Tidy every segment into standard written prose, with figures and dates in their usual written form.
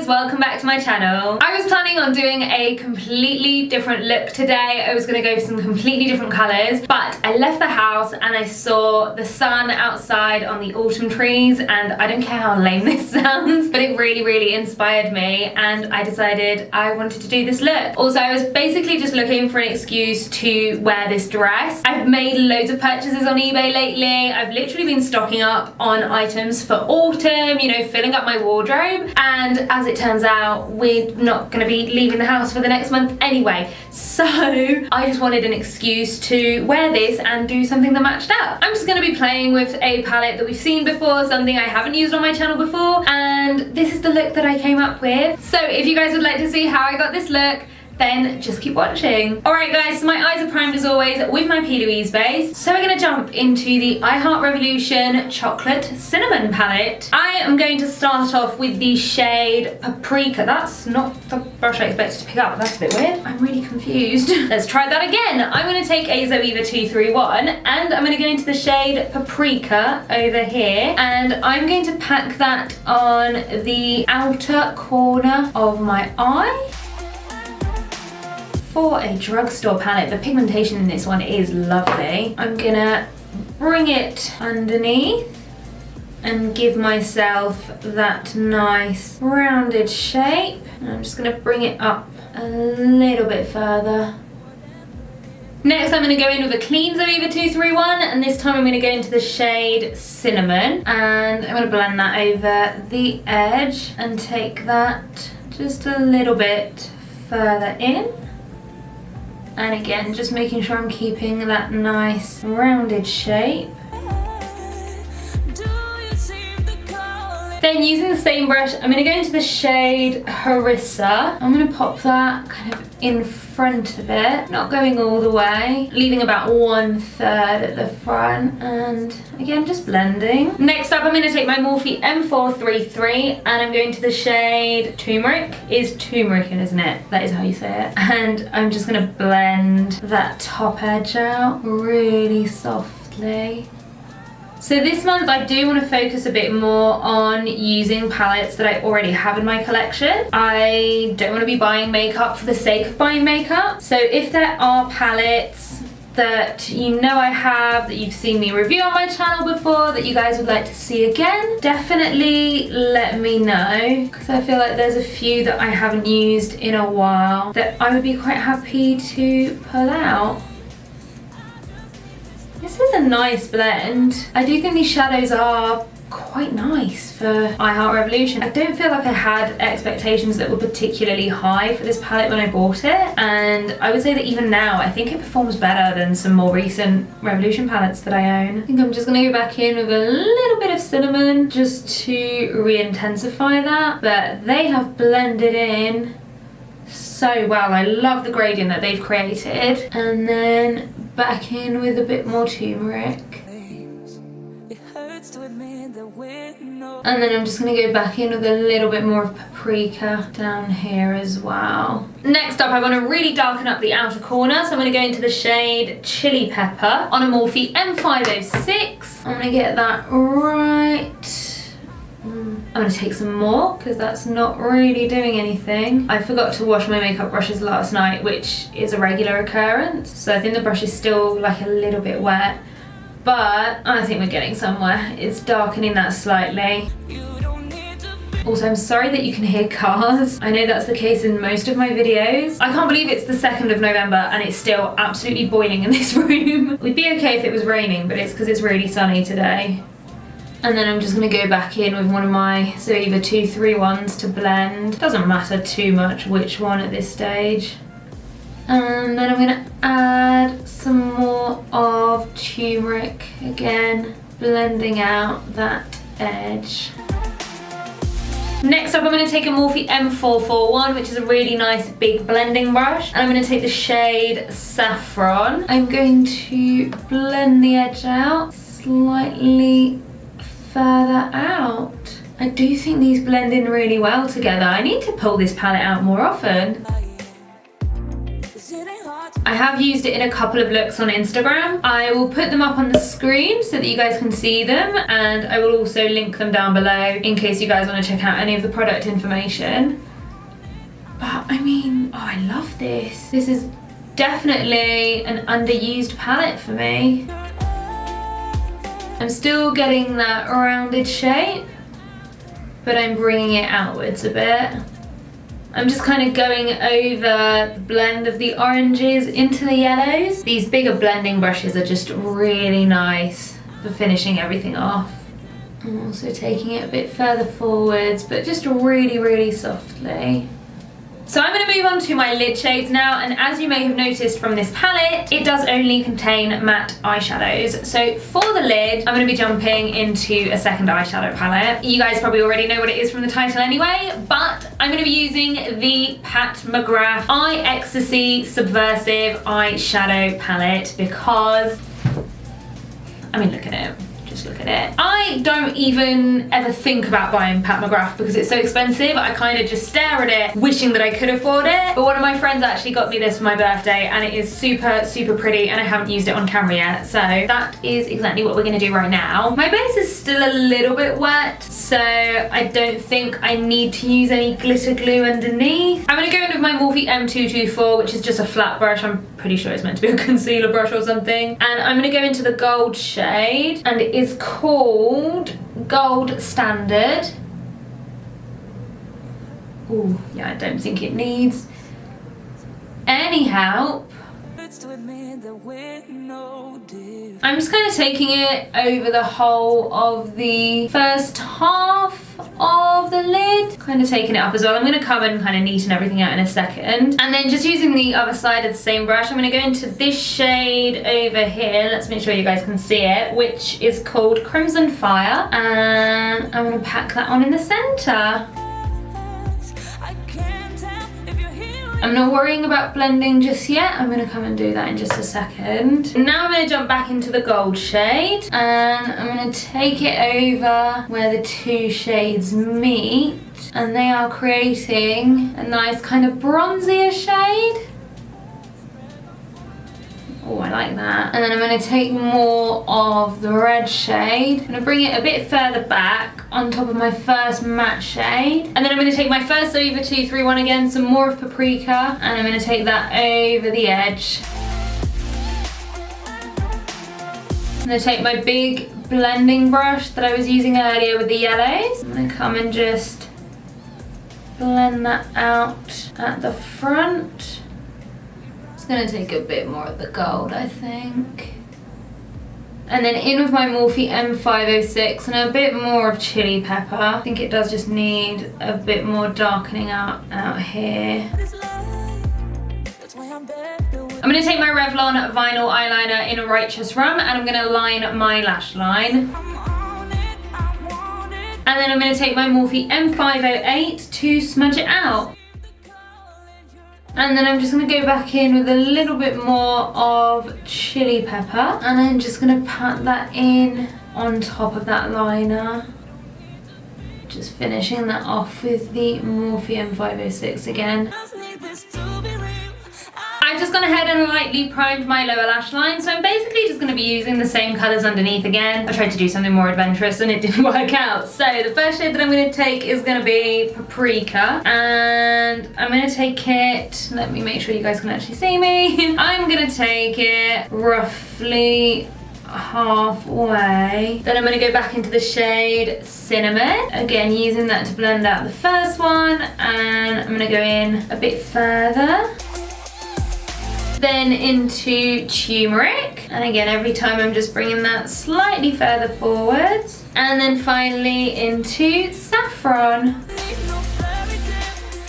guys, welcome back to my channel. I was planning on doing a completely different look today. I was going to go for some completely different colours, but I left the house and I saw the sun outside on the autumn trees, and I don't care how lame this sounds, but it really inspired me, and I decided I wanted to do this look. Also, I was basically just looking for an excuse to wear this dress. I've made loads of purchases on eBay lately. I've literally been stocking up on items for autumn, you know, filling up my wardrobe, and as it turns out, we're not going to be leaving the house for the next month anyway, so I just wanted an excuse to wear this and do something that matched up. I'm just going to be playing with a palette that we've seen before, something I haven't used on my channel before, and this is the look that I came up with. So if you guys would like to see how I got this look, then just keep watching. Alright guys, so my eyes are primed as always with my P. Louise base. So we're going to jump into the I Heart Revolution Chocolate Cinnamon palette. I am going to start off with the shade Paprika. That's not the brush I expected to pick up. That's a bit weird. I'm really confused. Let's try that again. I'm going to take a Zoeva 231 and I'm going to go into the shade Paprika over here, and I'm going to pack that on the outer corner of my eye. For a drugstore palette, the pigmentation in this one is lovely. I'm gonna bring it underneath and give myself that nice rounded shape. And I'm just gonna bring it up a little bit further. Next, I'm going to go in with a clean Zoeva 231, and this time I'm going to go into the shade Cinnamon, and I'm going to blend that over the edge and take that just a little bit further in. And again, just making sure I'm keeping that nice rounded shape. Then using the same brush, I'm going to go into the shade Harissa. I'm going to pop that kind of in front of it, not going all the way, leaving about 1/3 at the front, and again just blending. Next up, I'm going to take my Morphe M433 and I'm going to the shade Turmeric. Is turmeric, isn't it? That is how you say it. And I'm just going to blend that top edge out really softly. So this month I do want to focus a bit more on using palettes that I already have in my collection. I don't want to be buying makeup for the sake of buying makeup. So if there are palettes that you know I have, that you've seen me review on my channel before, that you guys would like to see again, definitely let me know, because I feel like there's a few that I haven't used in a while that I would be quite happy to pull out. This is a nice blend. I do think these shadows are quite nice for I Heart Revolution. I don't feel like I had expectations that were particularly high for this palette when I bought it, and I would say that even now I think it performs better than some more recent Revolution palettes that I own. I think I'm just going to go back in with a little bit of cinnamon just to re-intensify that, but they have blended in so well. I love the gradient that they've created. And then back in with a bit more turmeric. And then I'm just going to go back in with a little bit more of paprika down here as well. Next up, I want to really darken up the outer corner, so I'm going to go into the shade Chili Pepper on a Morphe M506. I'm going to get that right. I'm going to take some more because that's not really doing anything. I forgot to wash my makeup brushes last night, which is a regular occurrence. So I think the brush is still like a little bit wet, but I think we're getting somewhere. It's darkening that slightly. Also, I'm sorry that you can hear cars. I know that's the case in most of my videos. I can't believe it's the 2nd of November and it's still absolutely boiling in this room. We'd be okay if it was raining, but it's because it's really sunny today. And then I'm just going to go back in with one of my Zoeva 231s to blend. Doesn't matter too much which one at this stage. And then I'm going to add some more of turmeric, again blending out that edge. Next up, I'm going to take a Morphe M441, which is a really nice big blending brush, and I'm going to take the shade Saffron. I'm going to blend the edge out slightly further out. I do think these blend in really well together. I need to pull this palette out more often. I have used it in a couple of looks on Instagram. I will put them up on the screen so that you guys can see them, and I will also link them down below in case you guys want to check out any of the product information. But I mean, oh, I love this. This is definitely an underused palette for me. I'm still getting that rounded shape, but I'm bringing it outwards a bit. I'm just kind of going over the blend of the oranges into the yellows. These bigger blending brushes are just really nice for finishing everything off. I'm also taking it a bit further forwards, but just really, really softly. So I'm going to move on to my lid shades now, and as you may have noticed from this palette, it does only contain matte eyeshadows. So for the lid, I'm going to be jumping into a second eyeshadow palette. You guys probably already know what it is from the title anyway, but I'm going to be using the Pat McGrath Ecstasy Subversive Eyeshadow Palette because, I mean, look at it. Just look at it. I don't even ever think about buying Pat McGrath because it's so expensive. I kind of just stare at it, wishing that I could afford it. But one of my friends actually got me this for my birthday, and it is super, super pretty, and I haven't used it on camera yet. So that is exactly what we're gonna do right now. My base is still a little bit wet, so I don't think I need to use any glitter glue underneath. I'm gonna go in with my Morphe M224, which is just a flat brush. I'm pretty sure it's meant to be a concealer brush or something. And I'm gonna go into the gold shade, and it is called Gold Standard. Ooh, yeah, I don't think it needs any help. I'm just kind of taking it over the whole of the first half of the lid, kind of taking it up as well. I'm going to come and kind of neaten everything out in a second, and then just using the other side of the same brush, I'm going to go into this shade over here. Let's make sure you guys can see it, which is called Crimson Fire, and I'm going to pack that on in the center. I'm not worrying about blending just yet. I'm gonna come and do that in just a second. Now I'm gonna jump back into the gold shade, and I'm gonna take it over where the two shades meet, and they are creating a nice kind of bronzier shade. Oh, I like that. And then I'm going to take more of the red shade. I'm going to bring it a bit further back on top of my first matte shade. And then I'm going to take my first over 231 again, some more of Paprika, and I'm going to take that over the edge. I'm going to take my big blending brush that I was using earlier with the yellows. I'm going to come and just blend that out at the front. It's gonna take a bit more of the gold, I think. And then in with my Morphe M506 and a bit more of chili pepper. I think it does just need a bit more darkening out here. I'm gonna take my Revlon vinyl eyeliner in a Righteous Rum, and I'm gonna line my lash line. And then I'm gonna take my Morphe M508 to smudge it out. And then I'm just going to go back in with a little bit more of chili pepper, and I'm just going to pat that in on top of that liner. Just finishing that off with the Morphe M506 again. I've just gone ahead and lightly primed my lower lash line, so I'm basically just going to be using the same colours underneath again. I tried to do something more adventurous and it didn't work out. So the first shade that I'm going to take is going to be Paprika, and I'm going to take it, let me make sure you guys can actually see me. I'm going to take it roughly halfway. Then I'm going to go back into the shade Cinnamon, again using that to blend out the first one, and I'm going to go in a bit further. Then into Turmeric, and again every time I'm just bringing that slightly further forwards, and then finally into Saffron.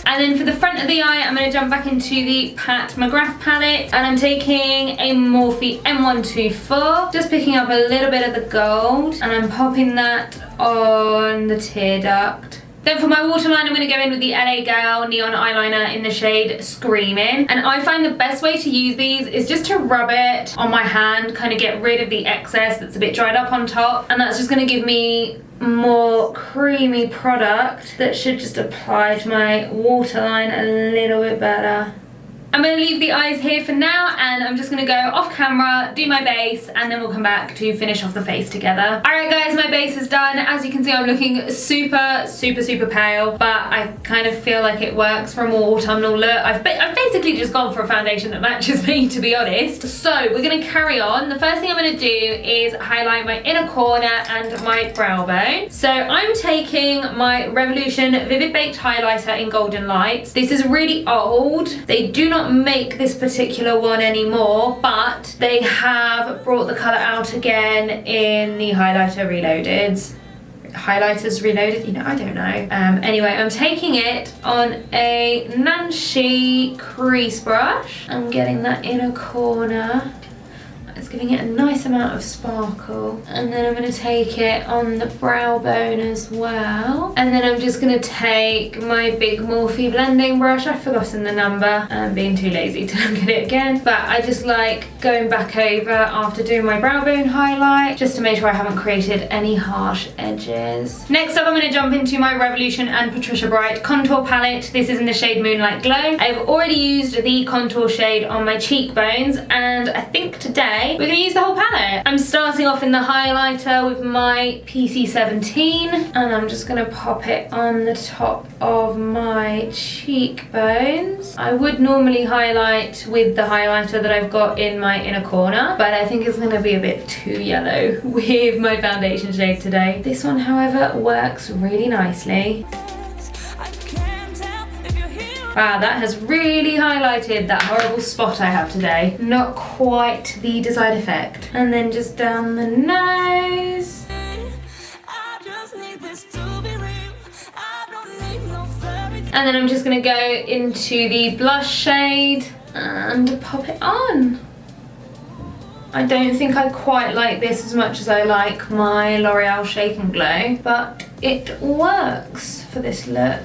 And then for the front of the eye, I'm going to jump back into the Pat McGrath palette, and I'm taking a Morphe M124, just picking up a little bit of the gold, and I'm popping that on the tear duct. Then for my waterline, I'm going to go in with the LA Girl Neon Eyeliner in the shade Screaming. And I find the best way to use these is just to rub it on my hand, kind of get rid of the excess that's a bit dried up on top. And that's just going to give me more creamy product that should just apply to my waterline a little bit better. I'm going to leave the eyes here for now, and I'm just going to go off camera, do my base, and then we'll come back to finish off the face together. Alright guys, my base is done. As you can see, I'm looking super, super, super pale, but I kind of feel like it works for a more autumnal look. I've basically just gone for a foundation that matches me, to be honest. So we're going to carry on. The first thing I'm going to do is highlight my inner corner and my brow bone. So I'm taking my Revolution Vivid Baked Highlighter in Golden Lights. This is really old. They do not make this particular one anymore, but they have brought the colour out again in the Highlighter Reloaded. Highlighters Reloaded, you know, I don't know. Anyway, I'm taking it on a Nancy crease brush. I'm getting that inner corner. It's giving it a nice amount of sparkle. And then I'm going to take it on the brow bone as well. And then I'm just going to take my big Morphe blending brush. I've forgotten the number. I'm being too lazy to look at it again. But I just like going back over after doing my brow bone highlight, just to make sure I haven't created any harsh edges. Next up, I'm going to jump into my Revolution and Patricia Bright contour palette. This is in the shade Moonlight Glow. I've already used the contour shade on my cheekbones, and I think today we're going to use the whole palette. I'm starting off in the highlighter with my PC17, and I'm just going to pop it on the top of my cheekbones. I would normally highlight with the highlighter that I've got in my inner corner, but I think it's going to be a bit too yellow with my foundation shade today. This one, however, works really nicely. Wow, that has really highlighted that horrible spot I have today. Not quite the desired effect. And then just down the nose. And then I'm just gonna go into the blush shade and pop it on. I don't think I quite like this as much as I like my L'Oreal Shake and Glow, but it works for this look.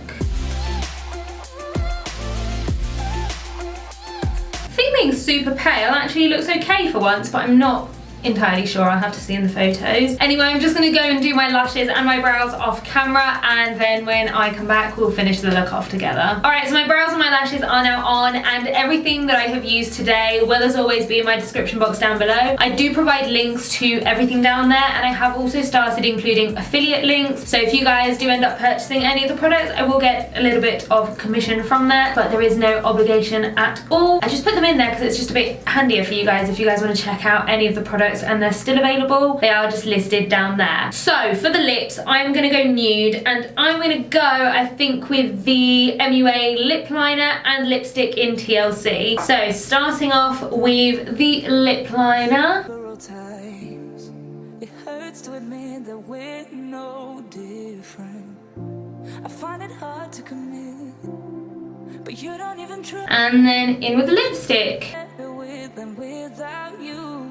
Feeling super pale actually looks okay for once, but I'm not entirely sure. I'll have to see in the photos. Anyway, I'm just going to go and do my lashes and my brows off camera, and then when I come back we'll finish the look off together. Alright, so my brows and my lashes are now on, and everything that I have used today will as always be in my description box down below. I do provide links to everything down there, and I have also started including affiliate links, so if you guys do end up purchasing any of the products, I will get a little bit of commission from there, but there is no obligation at all. I just put them in there because it's just a bit handier for you guys if you guys want to check out any of the products and they're still available. They are just listed down there. So for the lips, I'm gonna go nude, and I'm gonna go, I think, with the MUA lip liner and lipstick in TLC. So starting off with the lip liner. It hurts to admit that we're no different. I find it hard to commit, but you don't even try. And then in with the lipstick. Without you.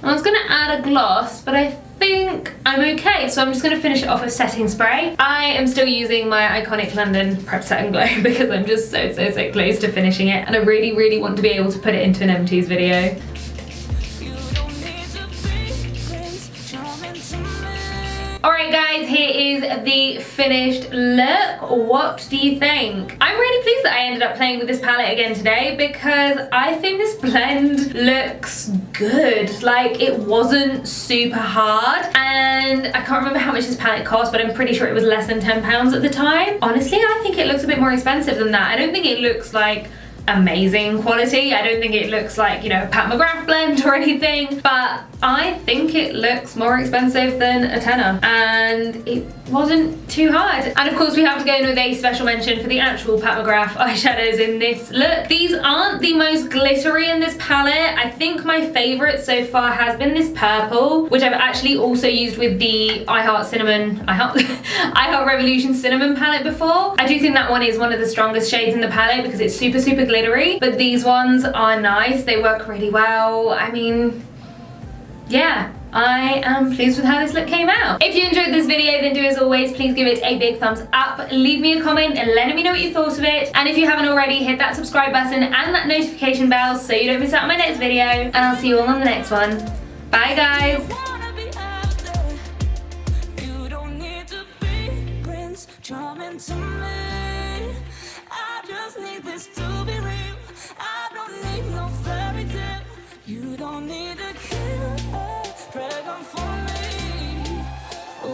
I was going to add a gloss, but I think I'm okay, so I'm just going to finish it off with setting spray. I am still using my iconic London Prep Set and Glow because I'm just so close to finishing it, and I really want to be able to put it into an M2's video. Alright guys, here is the finished look. What do you think? I'm really pleased that I ended up playing with this palette again today, because I think this blend looks good. Like, it wasn't super hard, and I can't remember how much this palette cost, but I'm pretty sure it was less than £10 at the time. Honestly, I think it looks a bit more expensive than that. I don't think it looks like amazing quality. I don't think it looks like, you know, a Pat McGrath blend or anything, but I think it looks more expensive than a tenner, and it wasn't too hard. And of course we have to go in with a special mention for the actual Pat McGrath eyeshadows in this look. These aren't the most glittery in this palette. I think my favourite so far has been this purple, which I've actually also used with the I Heart Revolution Cinnamon palette before. I do think that one is one of the strongest shades in the palette because it's super glittery, but these ones are nice. They work really well. I mean, yeah, I am pleased with how this look came out. If you enjoyed this video, then do as always, please give it a big thumbs up, leave me a comment and let me know what you thought of it, and if you haven't already, hit that subscribe button and that notification bell so you don't miss out on my next video, and I'll see you all on the next one. Bye guys! into